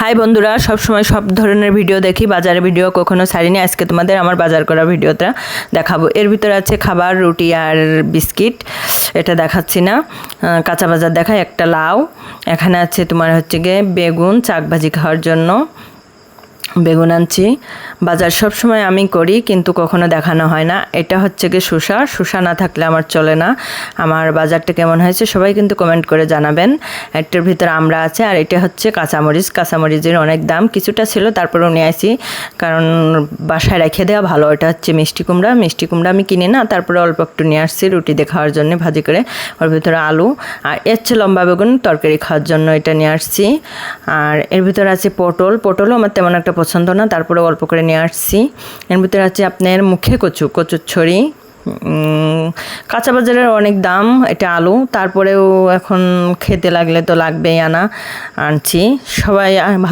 High বন্ধুরা, সব সময় সব ধরনের ভিডিও দেখি, বাজারের ভিডিও কখনো ছাড়িনি। আজকে তোমাদের আমার বাজার করা ভিডিওটা দেখাবো। এর ভিতরে আছে খাবার, রুটি আর বিস্কিট। এটা দেখাচ্ছি না, কাঁচা বাজার দেখায়। একটা লাউ, এখানে আছে তোমার হচ্ছে গিয়ে বেগুন, শাক ভাজি খাওয়ার জন্য বেগুন আনছি। বাজার সব সময় আমি করি, কিন্তু কখনো দেখানো হয় না। এটা হচ্ছে গিয়ে শসা না থাকলে আমার চলে না। আমার বাজারটা কেমন হয়েছে সবাই কিন্তু কমেন্ট করে জানাবেন। একটার ভিতরে আমরা আছে, আর এটা হচ্ছে কাঁচামরিচের অনেক দাম। কিছুটা ছিল, তারপরেও নিয়ে আসি, কারণ বাসায় রেখে দেওয়া ভালো। এটা হচ্ছে মিষ্টি কুমড়া আমি কিনি না, তারপরে অল্প একটু নিয়ে আসছি রুটি দিয়ে খাওয়ার জন্য ভাজি করে। ওর ভিতরে আলু, আর এর হচ্ছে লম্বা বেগুন তরকারি খাওয়ার জন্য এটা নিয়ে আসছি। আর এর ভিতরে আছে পটলও আমার তেমন একটা পছন্দ না, তারপরে অল্প করে নিয়ে আসছি। এর ভিতরে আছে আপনার মুখে কচুর ছড়ি। কাঁচা বাজারের অনেক দাম। এটা আলু, তারপরেও এখন খেতে লাগলে তো লাগবেই, আনছি। সবাই ভালো